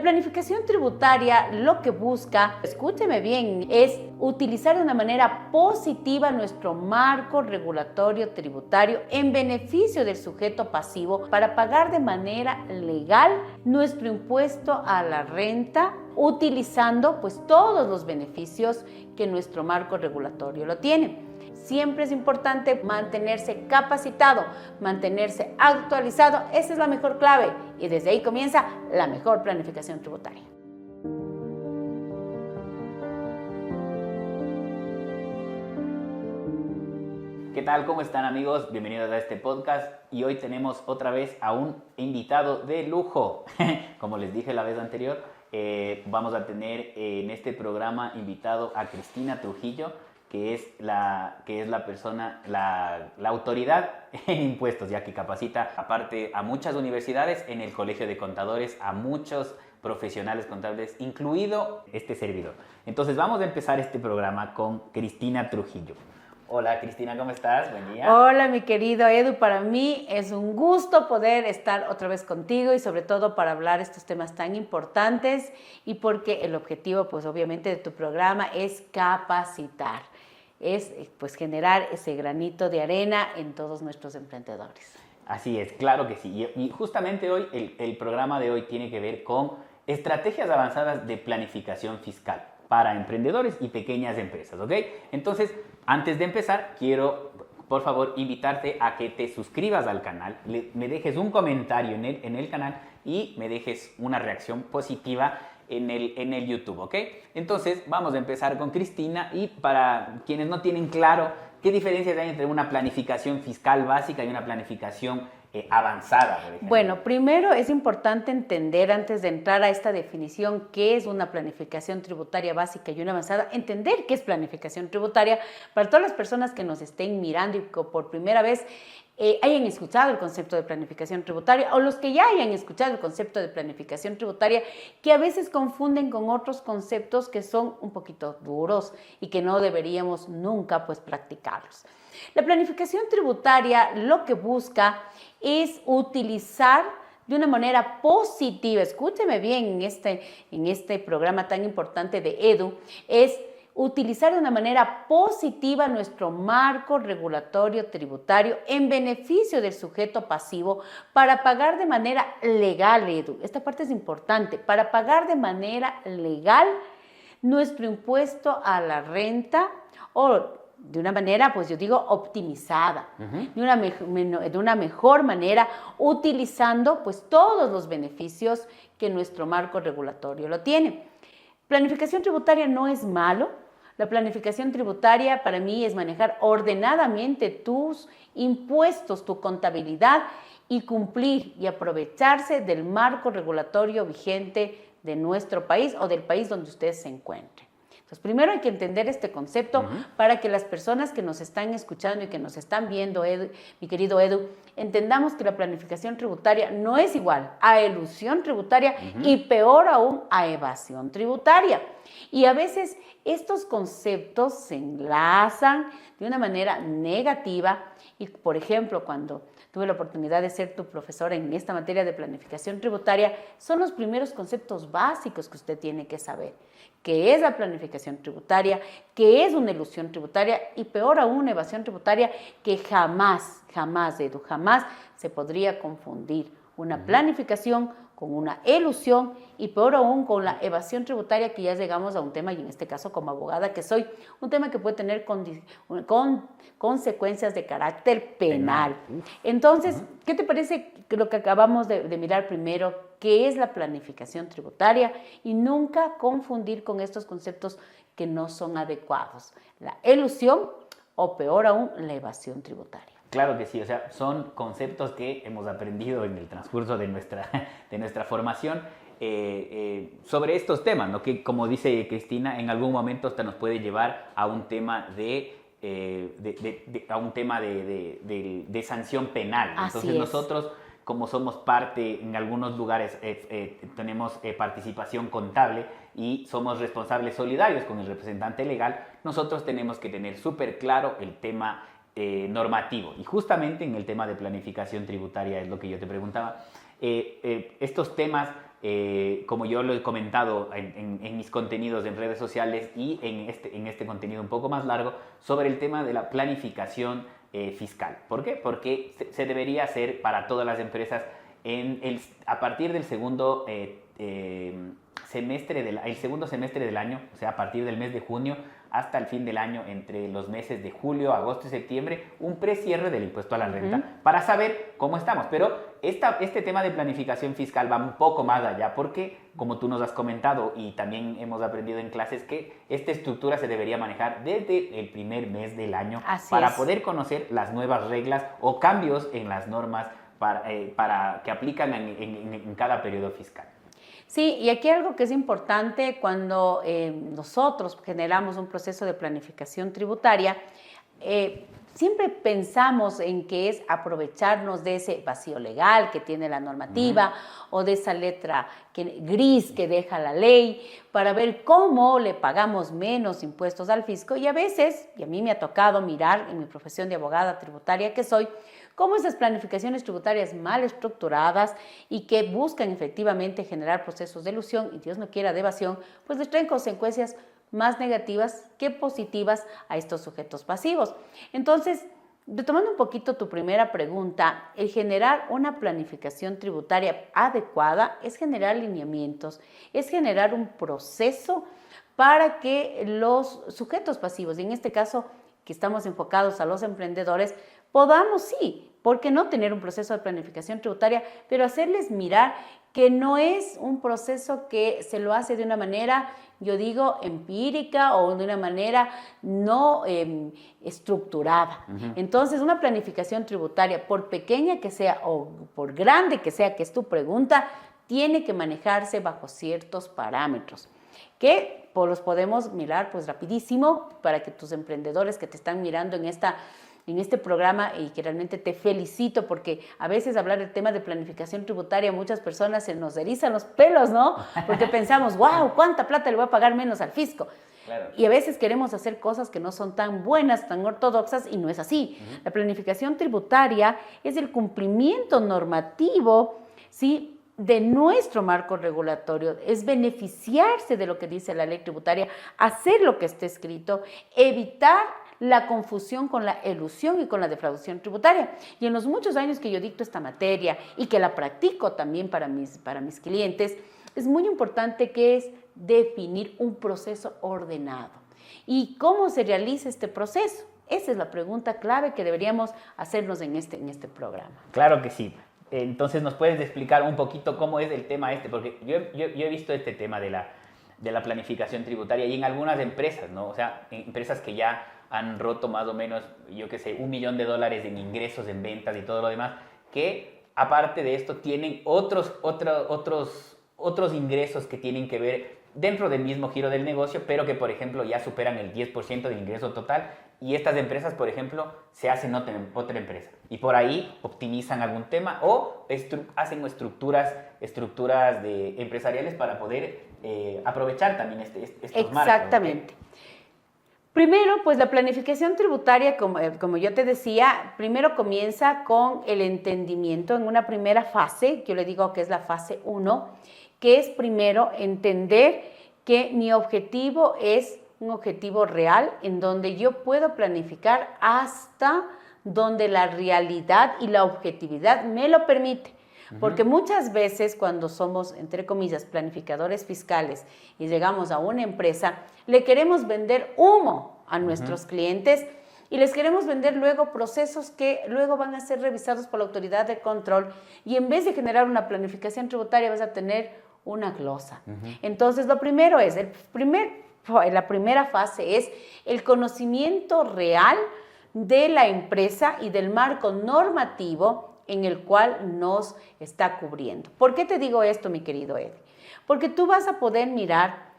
La planificación tributaria lo que busca, escúcheme bien, es utilizar de una manera positiva nuestro marco regulatorio tributario en beneficio del sujeto pasivo para pagar de manera legal nuestro impuesto a la renta, utilizando pues todos los beneficios que nuestro marco regulatorio lo tiene. Siempre es importante mantenerse capacitado, mantenerse actualizado. Esa es la mejor clave y desde ahí comienza la mejor planificación tributaria. ¿Qué tal? ¿Cómo están, amigos? Bienvenidos a este podcast y hoy tenemos otra vez a un invitado de lujo. Como les dije la vez anterior, vamos a tener en este programa invitado a Cristina Trujillo, que es la persona, la autoridad en impuestos, ya que capacita aparte a muchas universidades, en el Colegio de Contadores, a muchos profesionales contables, incluido este servidor. Entonces vamos a empezar este programa con Cristina Trujillo. Hola Cristina, ¿cómo estás? Buen día. Hola mi querido Edu, para mí es un gusto poder estar otra vez contigo y sobre todo para hablar estos temas tan importantes y porque el objetivo pues obviamente de tu programa es capacitar, es pues generar ese granito de arena en todos nuestros emprendedores. Así es, claro que sí. Y justamente hoy, el programa de hoy tiene que ver con estrategias avanzadas de planificación fiscal para emprendedores y pequeñas empresas, ¿ok? Entonces, antes de empezar, quiero, por favor, invitarte a que te suscribas al canal, me dejes un comentario en el canal y me dejes una reacción positiva en el YouTube, ¿ok? Entonces, vamos a empezar con Cristina y para quienes no tienen claro qué diferencias hay entre una planificación fiscal básica y una planificación avanzada, por ejemplo. Bueno, primero es importante entender, antes de entrar a esta definición, qué es una planificación tributaria básica y una avanzada, entender qué es planificación tributaria para todas las personas que nos estén mirando y que por primera vez hayan escuchado el concepto de planificación tributaria o los que ya hayan escuchado el concepto de planificación tributaria, que a veces confunden con otros conceptos que son un poquito duros y que no deberíamos nunca pues practicarlos. La planificación tributaria lo que busca es utilizar de una manera positiva, escúcheme bien en este programa tan importante de Edu, es utilizar de una manera positiva nuestro marco regulatorio tributario en beneficio del sujeto pasivo para pagar de manera legal, Edu. Esta parte es importante, para pagar de manera legal nuestro impuesto a la renta o de una manera, pues yo digo, optimizada, de una mejor manera, utilizando pues todos los beneficios que nuestro marco regulatorio lo tiene. Planificación tributaria no es malo. La planificación tributaria para mí es manejar ordenadamente tus impuestos, tu contabilidad y cumplir y aprovecharse del marco regulatorio vigente de nuestro país o del país donde usted se encuentre. Entonces, primero hay que entender este concepto para que las personas que nos están escuchando y que nos están viendo, mi querido Edu, entendamos que la planificación tributaria no es igual a elusión tributaria y peor aún a evasión tributaria. Y a veces estos conceptos se enlazan de una manera negativa y, por ejemplo, cuando tuve la oportunidad de ser tu profesora en esta materia de planificación tributaria, son los primeros conceptos básicos que usted tiene que saber. ¿Qué es la planificación tributaria? ¿Qué es una elusión tributaria? Y peor aún, una evasión tributaria que jamás, Edu, jamás se podría confundir una planificación con una elusión y peor aún con la evasión tributaria, que ya llegamos a un tema, y en este caso como abogada que soy, un tema que puede tener consecuencias de carácter penal. Entonces, ¿qué te parece lo que acabamos de mirar primero? ¿Qué es la planificación tributaria? Y nunca confundir con estos conceptos que no son adecuados. La elusión o peor aún, la evasión tributaria. Claro que sí, o sea, son conceptos que hemos aprendido en el transcurso de nuestra formación sobre estos temas, ¿no? Que, como dice Cristina, en algún momento hasta nos puede llevar a un tema de sanción penal. Entonces nosotros, como somos parte, en algunos lugares tenemos participación contable y somos responsables solidarios con el representante legal, nosotros tenemos que tener súper claro el tema normativo. Y justamente en el tema de planificación tributaria es lo que yo te preguntaba. Estos temas como yo lo he comentado en mis contenidos en redes sociales y en este contenido un poco más largo, sobre el tema de la planificación fiscal. ¿Por qué? Porque se debería hacer para todas las empresas a partir del segundo semestre del año, o sea, a partir del mes de junio hasta el fin del año, entre los meses de julio, agosto y septiembre, un precierre del impuesto a la renta para saber cómo estamos. Pero este tema de planificación fiscal va un poco más allá porque, como tú nos has comentado y también hemos aprendido en clases, que esta estructura se debería manejar desde el primer mes del año para poder conocer las nuevas reglas o cambios en las normas que aplican en cada periodo fiscal. Sí, y aquí algo que es importante cuando nosotros generamos un proceso de planificación tributaria, siempre pensamos en que es aprovecharnos de ese vacío legal que tiene la normativa o de esa letra gris que deja la ley para ver cómo le pagamos menos impuestos al fisco. Y a veces, y a mí me ha tocado mirar en mi profesión de abogada tributaria que soy, cómo esas planificaciones tributarias mal estructuradas y que buscan efectivamente generar procesos de elusión y Dios no quiera de evasión, pues les traen consecuencias más negativas que positivas a estos sujetos pasivos. Entonces, retomando un poquito tu primera pregunta, el generar una planificación tributaria adecuada es generar lineamientos, es generar un proceso para que los sujetos pasivos, y en este caso que estamos enfocados a los emprendedores, podamos, sí, ¿por qué no tener un proceso de planificación tributaria? Pero hacerles mirar que no es un proceso que se lo hace de una manera, yo digo, empírica o de una manera no estructurada. Entonces, una planificación tributaria, por pequeña que sea o por grande que sea, que es tu pregunta, tiene que manejarse bajo ciertos parámetros que los podemos mirar pues rapidísimo para que tus emprendedores que te están mirando en este programa y que realmente te felicito porque a veces hablar del tema de planificación tributaria a muchas personas se nos erizan los pelos, ¿no? Porque pensamos, wow, ¿cuánta plata le voy a pagar menos al fisco? Claro. Y a veces queremos hacer cosas que no son tan buenas, tan ortodoxas y no es así. La planificación tributaria es el cumplimiento normativo, ¿sí?, de nuestro marco regulatorio, es beneficiarse de lo que dice la ley tributaria, hacer lo que esté escrito, evitar la confusión con la elusión y con la defraudación tributaria. Y en los muchos años que yo dicto esta materia y que la practico también para mis clientes, es muy importante que es definir un proceso ordenado. ¿Y cómo se realiza este proceso? Esa es la pregunta clave que deberíamos hacernos en este programa. Claro que sí. Entonces, ¿nos puedes explicar un poquito cómo es el tema Porque yo he visto este tema de la planificación tributaria y en algunas empresas, ¿no? O sea, empresas que ya han roto más o menos, yo qué sé, $1 millón en ingresos, en ventas y todo lo demás, que aparte de esto tienen otros ingresos que tienen que ver dentro del mismo giro del negocio, pero que, por ejemplo, ya superan el 10% del ingreso total. Y estas empresas, por ejemplo, se hacen otra empresa. Y por ahí optimizan algún tema o hacen estructuras empresariales para poder aprovechar también estos marcos. Exactamente. ¿Okay? Primero, pues la planificación tributaria, como yo te decía, primero comienza con el entendimiento en una primera fase, yo le digo que es la fase 1, que es primero entender que mi objetivo es un objetivo real en donde yo puedo planificar hasta donde la realidad y la objetividad me lo permite. Porque muchas veces cuando somos, entre comillas, planificadores fiscales y llegamos a una empresa, le queremos vender humo a nuestros clientes y les queremos vender luego procesos que luego van a ser revisados por la autoridad de control y en vez de generar una planificación tributaria vas a tener una glosa. Entonces, lo primero es, la primera fase es el conocimiento real de la empresa y del marco normativo en el cual nos está cubriendo. ¿Por qué te digo esto, mi querido Eddie? Porque tú vas a poder mirar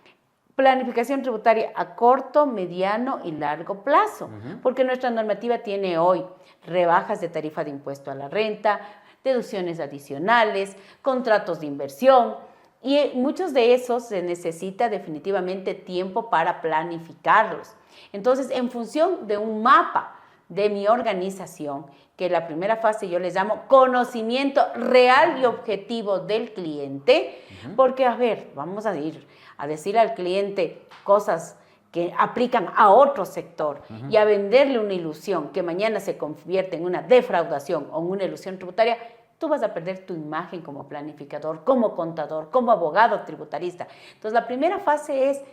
planificación tributaria a corto, mediano y largo plazo, porque nuestra normativa tiene hoy rebajas de tarifa de impuesto a la renta, deducciones adicionales, contratos de inversión, y muchos de esos se necesita definitivamente tiempo para planificarlos. Entonces, en función de un mapa de mi organización, que la primera fase yo les llamo conocimiento real y objetivo del cliente, porque a ver, vamos a ir a decir al cliente cosas que aplican a otro sector y a venderle una ilusión que mañana se convierte en una defraudación o en una ilusión tributaria, tú vas a perder tu imagen como planificador, como contador, como abogado tributarista. Entonces, la primera fase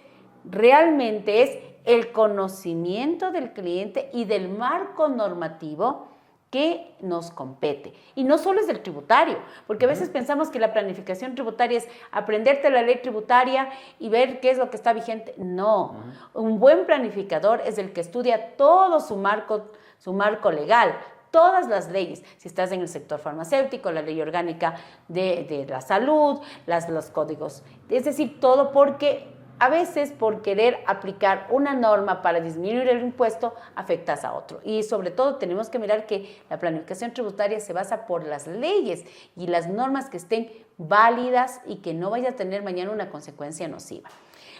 realmente es el conocimiento del cliente y del marco normativo que nos compete. Y no solo es del tributario, porque a veces pensamos que la planificación tributaria es aprenderte la ley tributaria y ver qué es lo que está vigente. No, un buen planificador es el que estudia todo su marco legal, todas las leyes, si estás en el sector farmacéutico, la ley orgánica de la salud, los códigos, es decir, todo, porque a veces por querer aplicar una norma para disminuir el impuesto, afectas a otro. Y sobre todo tenemos que mirar que la planificación tributaria se basa por las leyes y las normas que estén válidas y que no vaya a tener mañana una consecuencia nociva.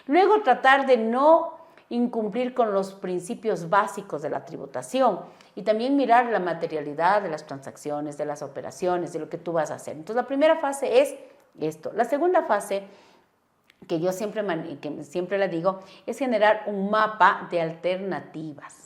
Luego, tratar de no incumplir con los principios básicos de la tributación y también mirar la materialidad de las transacciones, de las operaciones, de lo que tú vas a hacer. Entonces, la primera fase es esto. La segunda fase, que yo siempre la digo, es generar un mapa de alternativas.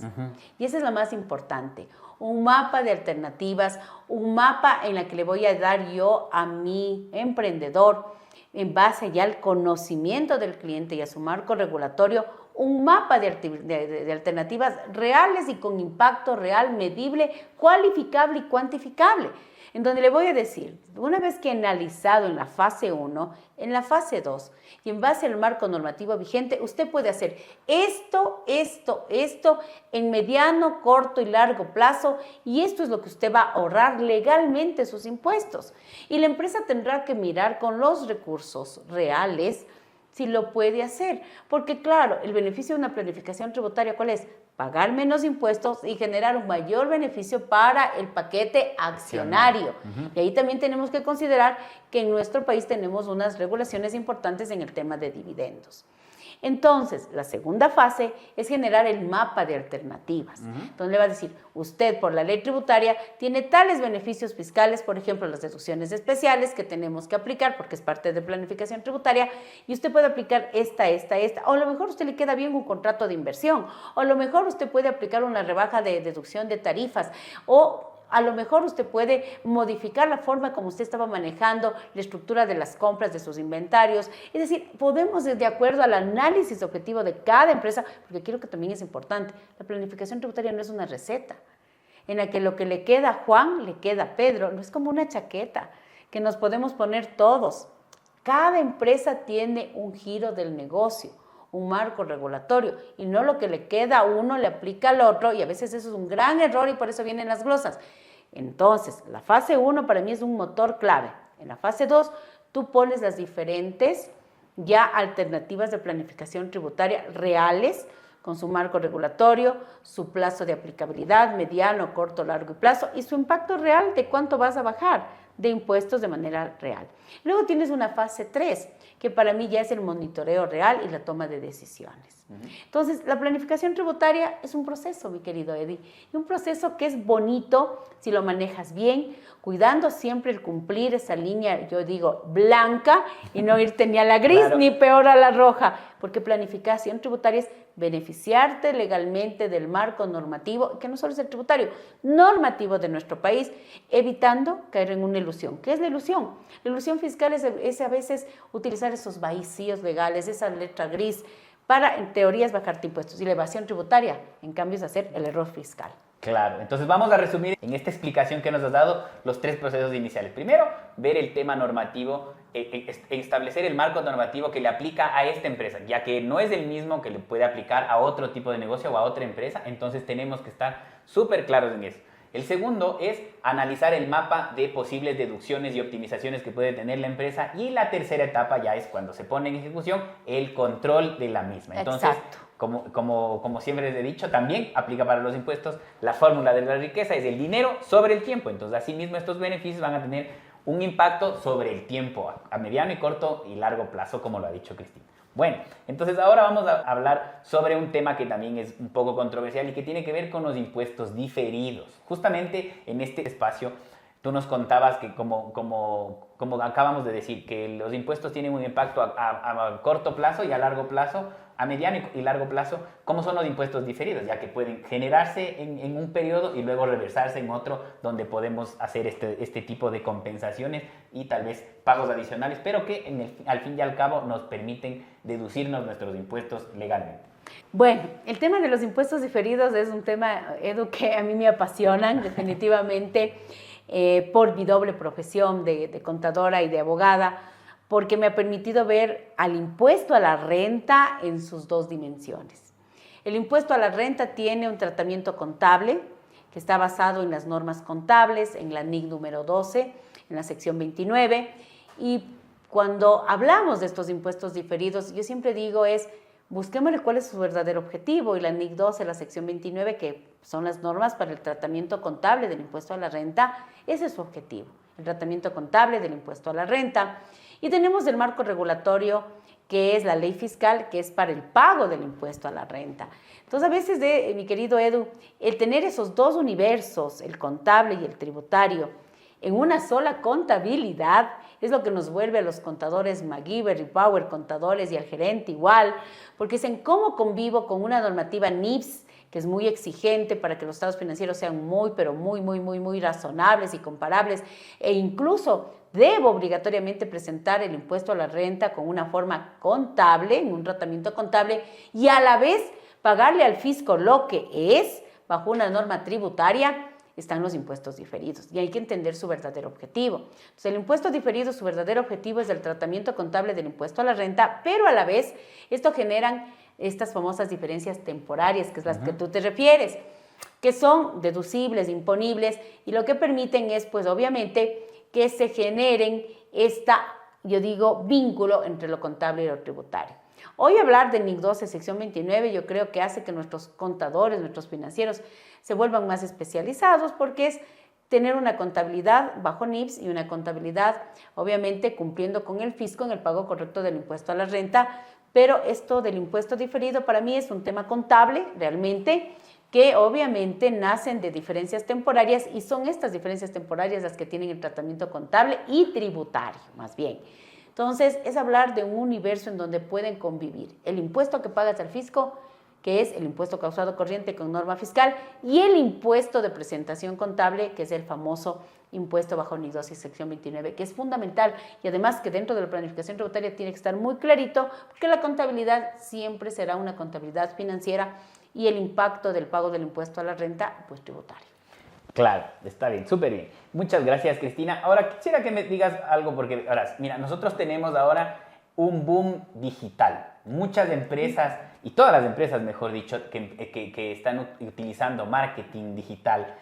Y esa es la más importante. Un mapa de alternativas, un mapa en la que le voy a dar yo a mi emprendedor, en base ya al conocimiento del cliente y a su marco regulatorio, un mapa de alternativas reales y con impacto real, medible, cualificable y cuantificable, en donde le voy a decir, una vez que he analizado en la fase 1, en la fase 2, y en base al marco normativo vigente, usted puede hacer esto en mediano, corto y largo plazo, y esto es lo que usted va a ahorrar legalmente sus impuestos. Y la empresa tendrá que mirar con los recursos reales si lo puede hacer, porque claro, el beneficio de una planificación tributaria, ¿cuál es? Pagar menos impuestos y generar un mayor beneficio para el paquete accionario. Y ahí también tenemos que considerar que en nuestro país tenemos unas regulaciones importantes en el tema de dividendos. Entonces, la segunda fase es generar el mapa de alternativas, donde le va a decir, usted por la ley tributaria tiene tales beneficios fiscales, por ejemplo, las deducciones especiales que tenemos que aplicar porque es parte de planificación tributaria, y usted puede aplicar esta, o a lo mejor a usted le queda bien un contrato de inversión, o a lo mejor usted puede aplicar una rebaja de deducción de tarifas, o a lo mejor usted puede modificar la forma como usted estaba manejando la estructura de las compras de sus inventarios. Es decir, podemos, de acuerdo al análisis objetivo de cada empresa, porque quiero que también es importante, la planificación tributaria no es una receta en la que lo que le queda a Juan, le queda a Pedro, no es como una chaqueta que nos podemos poner todos. Cada empresa tiene un giro del negocio, un marco regulatorio, y no lo que le queda a uno le aplica al otro, y a veces eso es un gran error y por eso vienen las glosas. Entonces, la fase 1 para mí es un motor clave. En la fase 2, tú pones las diferentes ya alternativas de planificación tributaria reales, con su marco regulatorio, su plazo de aplicabilidad, mediano, corto, largo y plazo, y su impacto real de cuánto vas a bajar de impuestos de manera real. Luego tienes una fase 3, que para mí ya es el monitoreo real y la toma de decisiones. Entonces, la planificación tributaria es un proceso, mi querido Eddie, y un proceso que es bonito si lo manejas bien, cuidando siempre el cumplir esa línea, yo digo, blanca, y no irte ni a la gris, claro, ni peor a la roja, porque planificación tributaria es beneficiarte legalmente del marco normativo, que no solo es el tributario, normativo de nuestro país, evitando caer en una ilusión. ¿Qué es la ilusión? La ilusión fiscal es a veces utilizar esos vacíos legales, esa letra gris, para, en teorías, bajarte impuestos. Y la evasión tributaria, en cambio, es hacer el error fiscal. Claro, entonces vamos a resumir en esta explicación que nos has dado los 3 procesos iniciales. Primero, ver el tema normativo, establecer el marco normativo que le aplica a esta empresa, ya que no es el mismo que le puede aplicar a otro tipo de negocio o a otra empresa, entonces tenemos que estar súper claros en eso. El segundo es analizar el mapa de posibles deducciones y optimizaciones que puede tener la empresa, y la tercera etapa ya es cuando se pone en ejecución el control de la misma. Entonces, exacto, como siempre les he dicho, también aplica para los impuestos. La fórmula de la riqueza es el dinero sobre el tiempo. Entonces, asimismo, estos beneficios van a tener un impacto sobre el tiempo, a mediano y corto y largo plazo, como lo ha dicho Cristina. Bueno, entonces ahora vamos a hablar sobre un tema que también es un poco controversial y que tiene que ver con los impuestos diferidos. Justamente en este espacio tú nos contabas que como acabamos de decir, que los impuestos tienen un impacto a corto plazo y a largo plazo, a mediano y largo plazo. ¿Cómo son los impuestos diferidos? Ya que pueden generarse en un periodo y luego reversarse en otro, donde podemos hacer este tipo de compensaciones y tal vez pagos adicionales, pero que al fin y al cabo nos permiten deducirnos nuestros impuestos legalmente. Bueno, el tema de los impuestos diferidos es un tema, Edu, que a mí me apasionan definitivamente por mi doble profesión de contadora y de abogada, porque me ha permitido ver al impuesto a la renta en sus dos dimensiones. El impuesto a la renta tiene un tratamiento contable que está basado en las normas contables, en la NIC número 12, en la sección 29, y cuando hablamos de estos impuestos diferidos, yo siempre digo busquémosle cuál es su verdadero objetivo, y la NIC 12, la sección 29, que son las normas para el tratamiento contable del impuesto a la renta, ese es su objetivo, el tratamiento contable del impuesto a la renta. Y tenemos el marco regulatorio, que es la ley fiscal, que es para el pago del impuesto a la renta. Entonces, a veces, mi querido Edu, el tener esos dos universos, el contable y el tributario, en una sola contabilidad, es lo que nos vuelve a los contadores MacGyver y Power contadores y al gerente igual, porque dicen, ¿cómo convivo con una normativa NIPS que es muy exigente para que los estados financieros sean pero muy razonables y comparables, e incluso debo obligatoriamente presentar el impuesto a la renta con una forma contable, en un tratamiento contable, y a la vez pagarle al fisco lo que es, bajo una norma tributaria? Están los impuestos diferidos y hay que entender su verdadero objetivo. Entonces, el impuesto diferido, su verdadero objetivo es el tratamiento contable del impuesto a la renta, pero a la vez esto generan estas famosas diferencias temporarias, que es las que tú te refieres, que son deducibles, imponibles, y lo que permiten es, pues obviamente, que se generen vínculo entre lo contable y lo tributario. Hoy hablar de NIC 12, sección 29, yo creo que hace que nuestros contadores, nuestros financieros, se vuelvan más especializados, porque es tener una contabilidad bajo NIPS y una contabilidad, obviamente, cumpliendo con el fisco en el pago correcto del impuesto a la renta. Pero esto del impuesto diferido para mí es un tema contable, realmente, que obviamente nacen de diferencias temporarias, y son estas diferencias temporarias las que tienen el tratamiento contable y tributario, más bien. Entonces, es hablar de un universo en donde pueden convivir el impuesto que pagas al fisco, que es el impuesto causado corriente con norma fiscal, y el impuesto de presentación contable, que es el famoso impuesto bajo NIC 12 y sección 29, que es fundamental, y además que dentro de la planificación tributaria tiene que estar muy clarito, porque la contabilidad siempre será una contabilidad financiera y el impacto del pago del impuesto a la renta, pues tributario. Claro, está bien, súper bien. Muchas gracias, Cristina. Ahora quisiera que me digas algo, porque ahora, mira, nosotros tenemos ahora un boom digital. Muchas empresas, y todas las empresas, mejor dicho, que están utilizando marketing digital,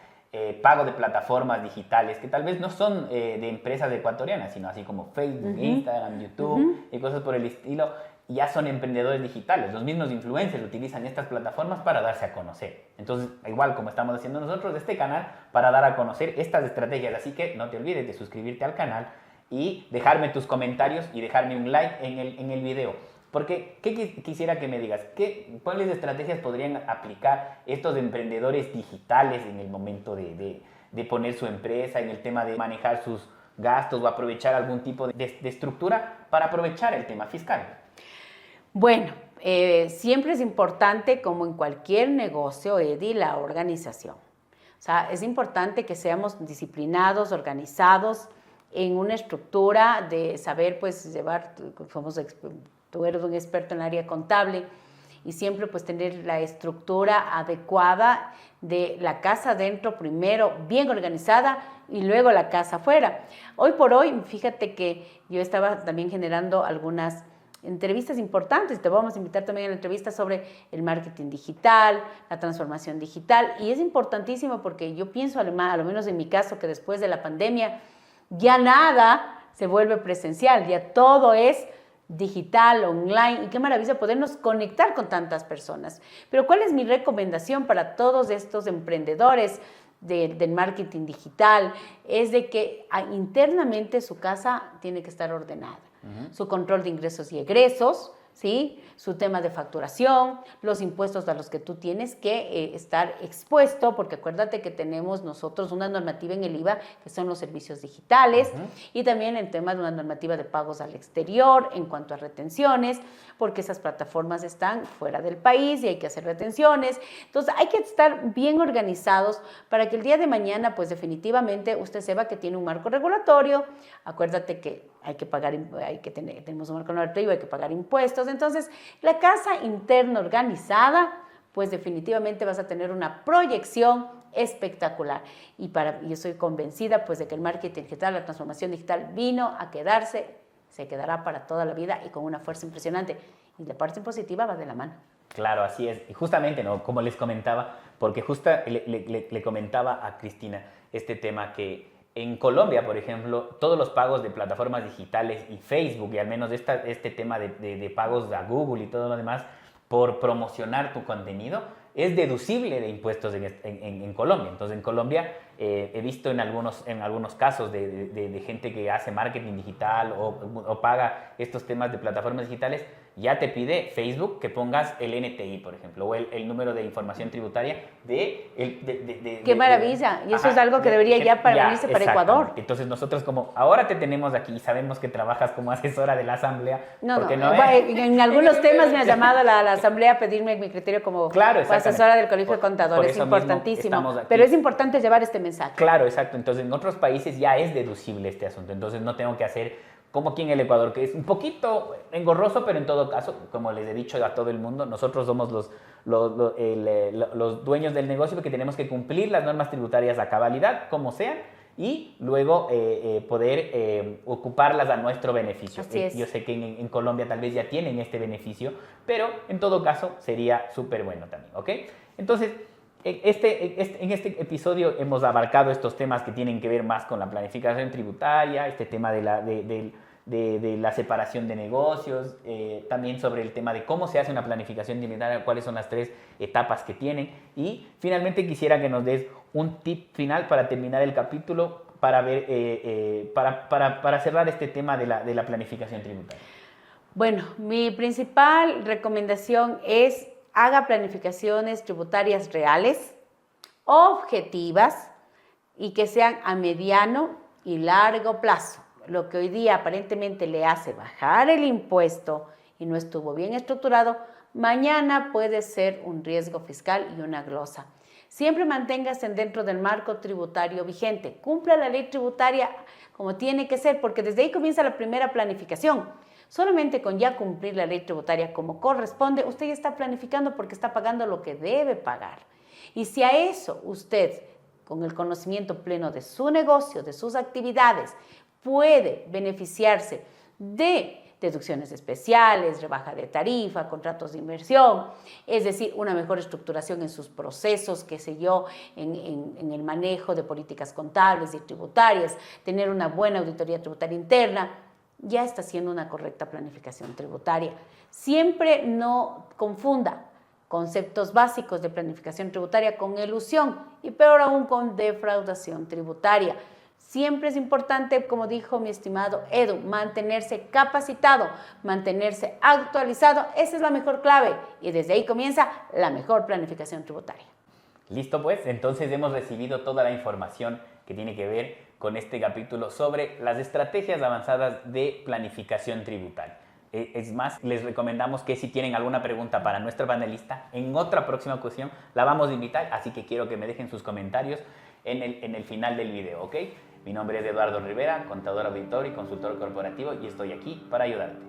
pago de plataformas digitales, que tal vez no son de empresas ecuatorianas, sino así como Facebook, Instagram, YouTube y cosas por el estilo, ya son emprendedores digitales. Los mismos influencers utilizan estas plataformas para darse a conocer. Entonces, igual como estamos haciendo nosotros este canal, para dar a conocer estas estrategias. Así que no te olvides de suscribirte al canal y dejarme tus comentarios y dejarme un like en el video. Porque, ¿qué quisiera que me digas? ¿Cuáles estrategias podrían aplicar estos emprendedores digitales en el momento de poner su empresa, en el tema de manejar sus gastos o aprovechar algún tipo de estructura para aprovechar el tema fiscal? Bueno, siempre es importante, como en cualquier negocio, Eddie, la organización. O sea, es importante que seamos disciplinados, organizados, en una estructura de saber, pues, llevar, tú eres un experto en el área contable, y siempre pues tener la estructura adecuada de la casa adentro primero, bien organizada, y luego la casa afuera. Hoy por hoy, fíjate que yo estaba también generando algunas entrevistas importantes, te vamos a invitar también a la entrevista sobre el marketing digital, la transformación digital, y es importantísimo porque yo pienso, a lo menos en mi caso, que después de la pandemia ya nada se vuelve presencial, ya todo es digital, online, y qué maravilla podernos conectar con tantas personas. Pero ¿cuál es mi recomendación para todos estos emprendedores del marketing digital, es de que internamente su casa tiene que estar ordenada. Su control de ingresos y egresos, ¿sí? Su tema de facturación, los impuestos a los que tú tienes que estar expuesto, porque acuérdate que tenemos nosotros una normativa en el IVA que son los servicios digitales y también el tema de una normativa de pagos al exterior en cuanto a retenciones, porque esas plataformas están fuera del país y hay que hacer retenciones. Entonces hay que estar bien organizados para que el día de mañana pues definitivamente usted sepa que tiene un marco regulatorio. Acuérdate que hay que pagar, tenemos un marco regulatorio, hay que pagar impuestos. Entonces, la casa interna organizada, pues definitivamente vas a tener una proyección espectacular. Y yo estoy convencida pues de que el marketing digital, la transformación digital vino a quedarse, se quedará para toda la vida y con una fuerza impresionante. Y la parte positiva va de la mano. Claro, así es. Y justamente, ¿no? Como les comentaba, porque justo le comentaba a Cristina este tema que en Colombia, por ejemplo, todos los pagos de plataformas digitales y Facebook, y al menos este tema de pagos a Google y todo lo demás, por promocionar tu contenido, es deducible de impuestos en Colombia. Entonces, en Colombia he visto en algunos casos de gente que hace marketing digital o paga estos temas de plataformas digitales, ya te pide Facebook que pongas el NTI, por ejemplo, o el número de información tributaria ¡Qué maravilla! Y eso es algo que debería ya venirse para Ecuador. Entonces nosotros como ahora te tenemos aquí y sabemos que trabajas como asesora de la Asamblea. En algunos temas me ha llamado la Asamblea a pedirme mi criterio como asesora del Colegio de Contadores. Es importantísimo. Pero es importante llevar este mensaje. Claro, exacto. Entonces en otros países ya es deducible este asunto. Entonces no tengo que hacer como aquí en el Ecuador, que es un poquito engorroso, pero en todo caso, como les he dicho a todo el mundo, nosotros somos los dueños del negocio porque tenemos que cumplir las normas tributarias a cabalidad, como sean, y luego poder ocuparlas a nuestro beneficio. Yo sé que en Colombia tal vez ya tienen este beneficio, pero en todo caso sería súper bueno también, ¿ok? Entonces, en este episodio hemos abarcado estos temas que tienen que ver más con la planificación tributaria, este tema de la separación de negocios, también sobre el tema de cómo se hace una planificación tributaria, cuáles son las 3 etapas que tienen, y finalmente quisiera que nos des un tip final para terminar el capítulo, para cerrar este tema de la planificación tributaria. Bueno, mi principal recomendación es haga planificaciones tributarias reales, objetivas y que sean a mediano y largo plazo. Lo que hoy día aparentemente le hace bajar el impuesto y no estuvo bien estructurado, mañana puede ser un riesgo fiscal y una glosa. Siempre manténgase dentro del marco tributario vigente. Cumpla la ley tributaria como tiene que ser, porque desde ahí comienza la primera planificación. Solamente con ya cumplir la ley tributaria como corresponde, usted ya está planificando porque está pagando lo que debe pagar. Y si a eso usted, con el conocimiento pleno de su negocio, de sus actividades, puede beneficiarse de deducciones especiales, rebaja de tarifa, contratos de inversión, es decir, una mejor estructuración en sus procesos, qué sé yo, en el manejo de políticas contables y tributarias, tener una buena auditoría tributaria interna, ya está haciendo una correcta planificación tributaria. Siempre no confunda conceptos básicos de planificación tributaria con elusión y peor aún con defraudación tributaria. Siempre es importante, como dijo mi estimado Edu, mantenerse capacitado, mantenerse actualizado. Esa es la mejor clave y desde ahí comienza la mejor planificación tributaria. Listo pues, entonces hemos recibido toda la información que tiene que ver con este capítulo sobre las estrategias avanzadas de planificación tributaria. Es más, les recomendamos que si tienen alguna pregunta para nuestra panelista, en otra próxima ocasión la vamos a invitar, así que quiero que me dejen sus comentarios en el final del video, ¿ok? Mi nombre es Eduardo Rivera, contador, auditor y consultor corporativo y estoy aquí para ayudarte.